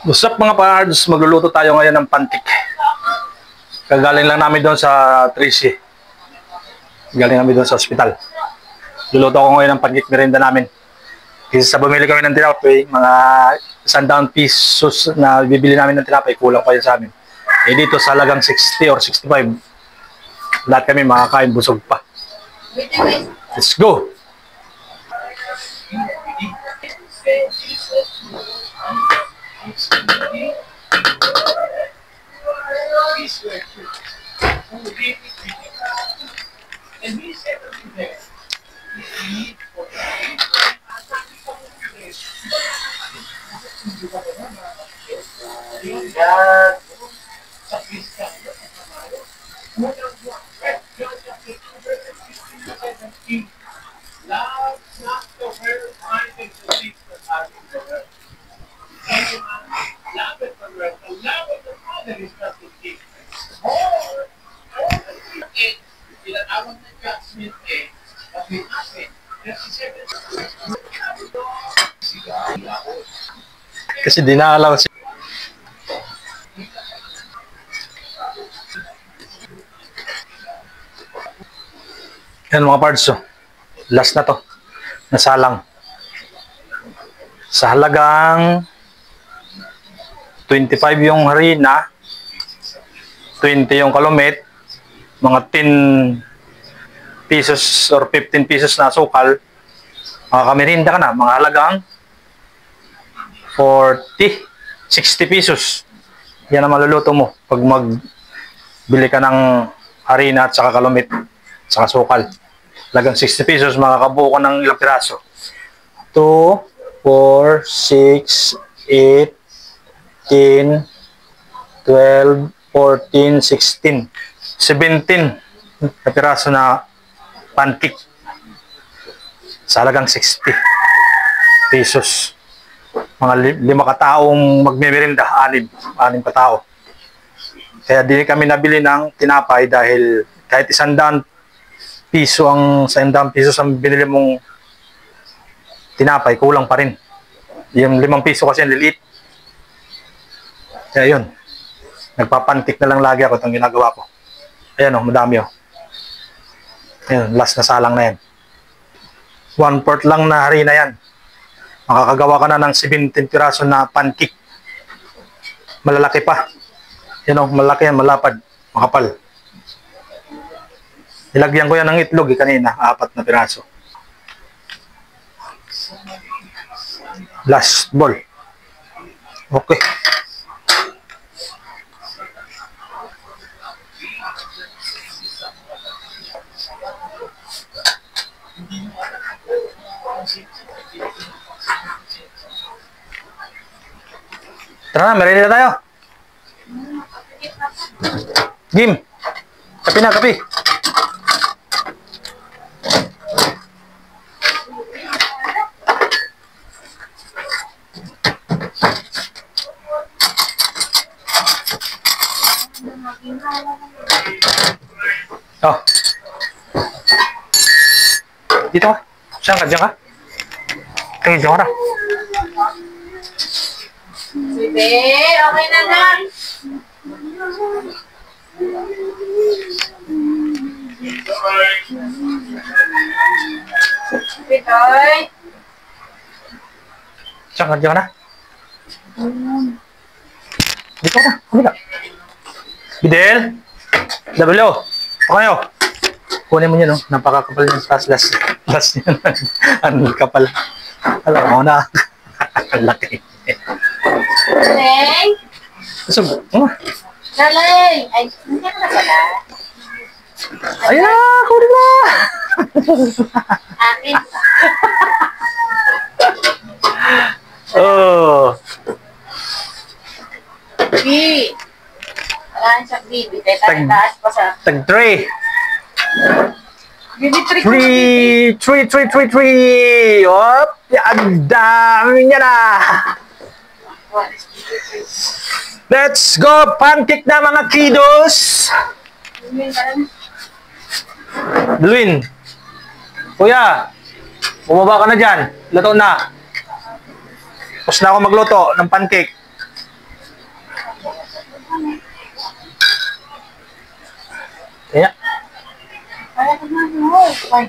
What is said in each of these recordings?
What's up mga pards? Magluluto tayo ngayon ng pancake. Kagaling lang namin doon sa Tracy. Galing namin doon sa ospital. Luluto ko ngayon ng pancake merienda namin. Kasi sa bumili kami ng tinapay, mga 100 pesos na bibili namin ng tinapay, kulang pa yun sa amin. Eh dito sa halagang 60 or 65, lahat kami makakain, busog pa. Let's go! Kasi di na-allow siya. Yan mga parts, oh. Last na to. Nasalang. Sa halagang 25 yung harina, 20 yung kalumit, mga 10 pesos or 15 pesos na sukal, makakamirinda ka na, mga halagang 40, 60 pesos. Yan ang maluluto mo pag magbili ka ng harina at saka kalumit, saka sukal. Halagang 60 pesos, makakabuo ka ng ilang piraso. 2, 4, 6, 8, 10, 12, 14, 16, 17 na piraso na pancake sa halagang 60 pesos. Mga 5 kataong magmimerinda, 6 katao. Kaya di kami nabili ng tinapay dahil kahit 100 piso ang 100 pesos ang binili mong tinapay, kulang pa rin. Yung 5 piso kasi ang liliit. Kaya yun, nagpapantik na lang lagi ako itong ginagawa ko. Ayan o, madami o. Ayan, last na salang na yan. 1/4 lang na harina yan. Makakagawa ka na ng 17 piraso na pancake. Malalaki pa. Yan o, malaki yan, malapad, makapal. Nilagyan ko yan ng itlog kanina, 4 na piraso. Last ball. Okay. Tara na, merienda tayo. Game. Kape na, kape. Oh. Dito ka. Saan ka? Diyan ka? Okay, diyan ka na. Sige, okay na lang. Bitoy. Diyan ka na. Dito ka na. Kumila. Bidel. W. Okay o. Kunin mo yun, no? Napakakapal yung last niya. Ang kapal. Alam mo na. Ang laki. Neng? So, Nalay! Ay, hindi ka na pala. ayan! Kunin na! Akin pa. Oh! B. Wala siya B. Bitay taas pa sa... Tag 3! Bibitrik 3! Op! Ang dami niya na! Let's go! Pancake na mga kiddos! Dalwin! Kuya! Bumaba ka na dyan. Luto na. Tapos na ako magluto ng pancake. Kaya ko na mo. Ay,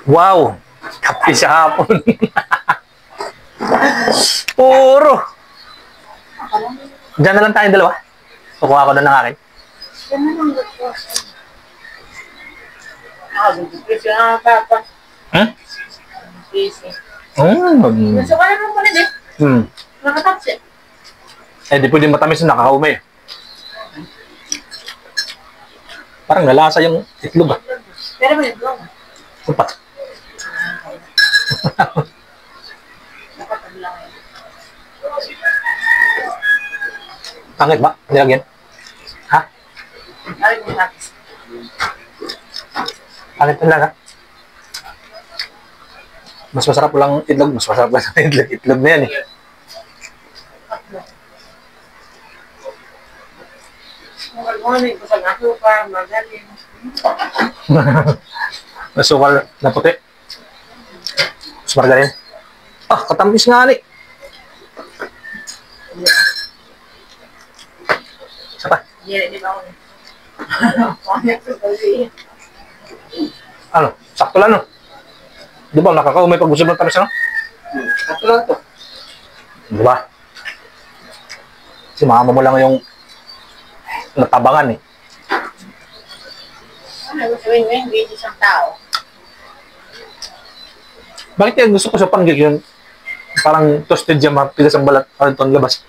Wow! Kapi sa hapon. Puro! akala mo. Diyan na lang tayong dalawa. Kukuha ko na ng akin. Yan na lang gusto. Gusto na papa. Hmm? Busy. Mm. Gusto ka naman pala din. Nakatapsi. Eh, di pwede matamis na nakakaume. Parang nalasa yung itlog ah. Pero may blong. Upat. Nakataglang yan. Pangit ba? Nilagyan? Ha? Ay, mo natin. Pangit talaga. Mas masarap lang itlog. Mas masarap lang itlog. Itlog na yan eh. Morning ko sa asukar, magaling. Nasukal na puti. Mas margarin. Ah, katamis nga ni. Isa pa. Yan, di ba ako? Pangit ko kasi. Ano? Sakto lang no? Di ba nakakaumay pag gusto mo ng tamis ano? Sakto lang to. Di ba? Si mama mo lang yung natabangan eh. Ano gusto mo yung hindi isang tao? Bakit yan gusto ko sa panggil yun? Parang toasted jam, pigas ang balat, parang ito ang labas.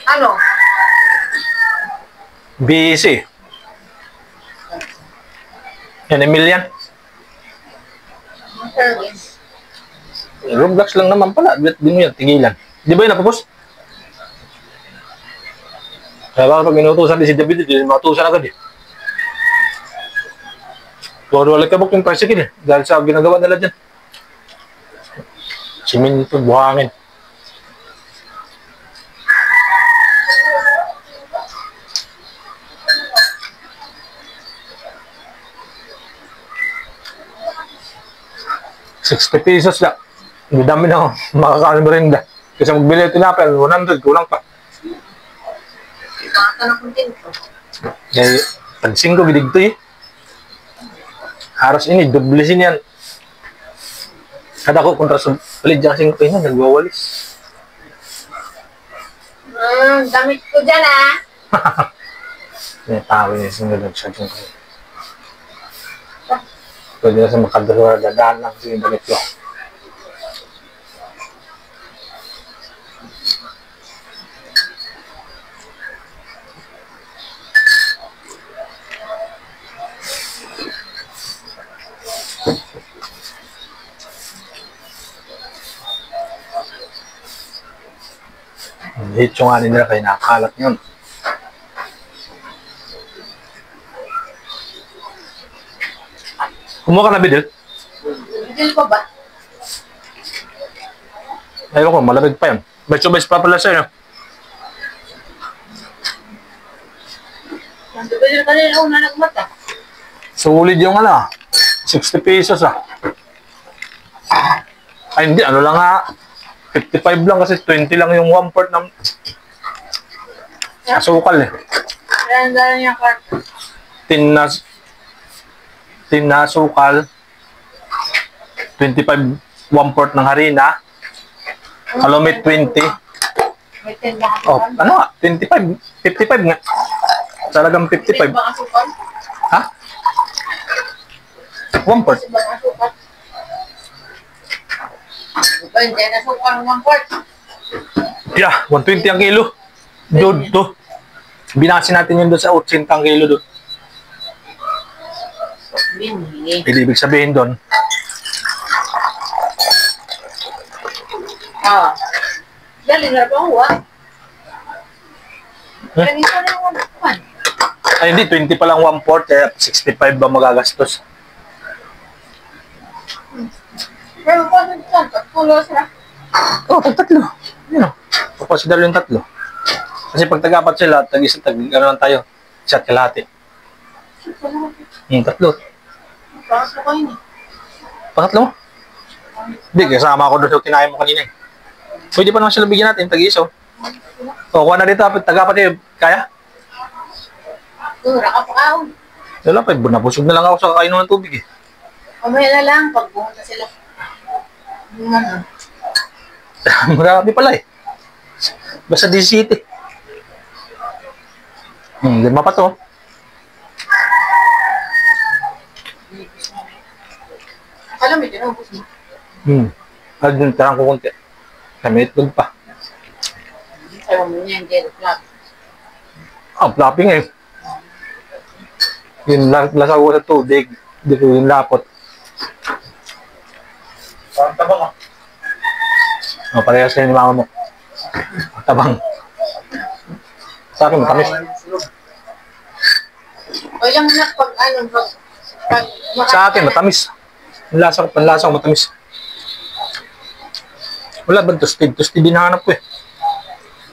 Ano? Busy. Yan, Emilian. Service. Roblox lang naman pala. Di mo yan, tigilan. Di ba yun napapos? Kaya baka pag inutusan din si David, hindi matusan agad eh. Wala kabok yung tricycle eh. Dahil sa ginagawa nila dyan. Siminto, buhangin. ₱60 lang. Hindi dami na makakaano mo rin da. Kasi magbili ito na 100, kulang pa. Baka na kontento. Kaya tag-5 bidig to eh. Haros ini, dublisin yan. Kada ko kontra sa palit dyan 5 na, nagwawalis. Damit ko dyan ah. May tao yun, sinunod siya dyan ko. Pwede na sa makadalawa, dadaan lang sa yung damit ko. Hit yung nga nila kaya nakakalat yun. Kumuha ka na bidil? Bidil ko ba? Ayaw ko, malamig pa yun. Beso-beso pa pala sa'yo. Bidil ka nila una nagmata. Sulit yung ano, ₱60 ah. Ay hindi, ano lang nga, 55 lang kasi 20 lang yung 1/4 ng asukal eh. Kaya ang dala niya karta. Tin na asukal, 25 1/4 ng harina, kalomit 20. May tindahan Oh, ka. ano nga, 25, 55 nga. Talagang 55. Bang asukal? Ha? 1/4. Bang asukal? Hindi na asukal ng 1/4. Yeah, 120 ang kilo. Doon, to. Binasin natin yun doon sa 80 ang kilo doon. Binili. Ibig sabihin doon, Ah. Dali na ba ako ah? Hmm? Ganito na yung 1/4. ay hindi, 20 pa lang 1/4, kaya 65 ba magagastos? Pero kung ano dyan, pagtulo sila. Oo, tatlo. Yun o. Papasidal yung tatlo. Kasi pag tag-apat sila, tag-isa, ano lang tayo, isa't kalahati. Tatlo. Pangatlo ko yun eh. Pangatlo mo? Hindi, kasama ako doon sa kinain mo kanina eh. Pwede pa naman sila bigyan natin, tag-isa. O, kuha na dito, taga-pati. Kaya? Tura ka pa ako. Wala pa, nabusog na lang ako sa kakainom ng tubig eh. Mamaya na lang, pag pumunta sila. Marami pala eh. Basta 17. Lima pa to. Alam mo, tinubos mo. Doon, tarang ko konti. Kami itlog pa. Sabi mo niya, hindi, flap. Flapping eh. Yung lasa ko sa tubig. Hindi ko yung lapot. Parang tabang ah. Parehas kayo ni mama mo. Tabang. Sa akin, matamis. O lang na pag ano, pag Sa akin, matamis. Panlasa ko matamis. Wala ba tustid? Tustid din hanap ko eh.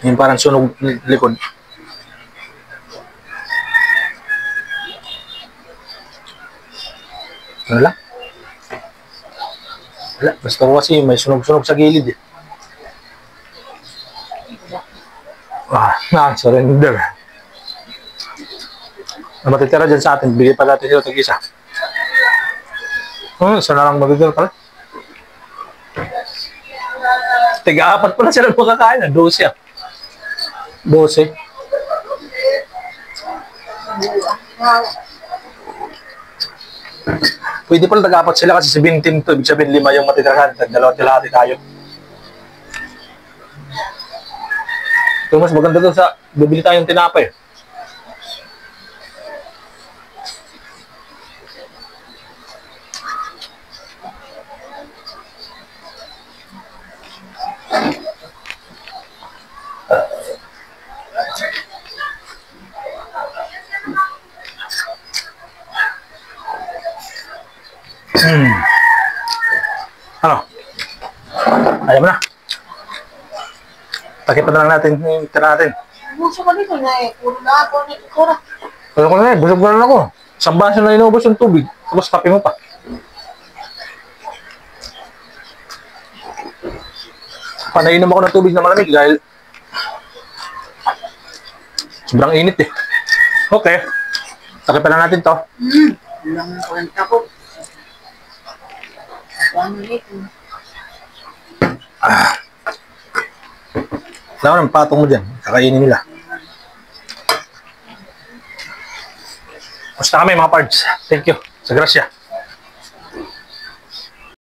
Yung parang sunog likod. Ano lang? Wala. Basta ko kasi may sunog-sunog sa gilid eh. Surrender. Na matitira dyan sa atin, bigay pa natin sila tag-isa. Isa na lang magigil pala. Tiga-apat pala sila makakain. 12 ah. 12. Pwede pala tag-apat sila kasi 17 to. Ibig sabihin 5 yung matitirahan. Tag-dalawa-tilahati tayo. Ito mas maganda doon sa bibili tayong tinapay. Ano? Ayaw mo na. Takipan na lang natin yung tira natin. Buso ka dito na eh. Puro na ako nito. Tura. Ano ko na eh, busog na lang ako. Isang baso na inubos yung tubig. Tapos kape mo pa. Panainom ako ng tubig na malamig dahil sobrang init eh. Okay. Takipan na natin to. Lang ang kwenta ko. Ano nito? Alam mo ng patong mo dyan. Kakainin nila. Basta kami mga pards. Thank you. Sa grasya.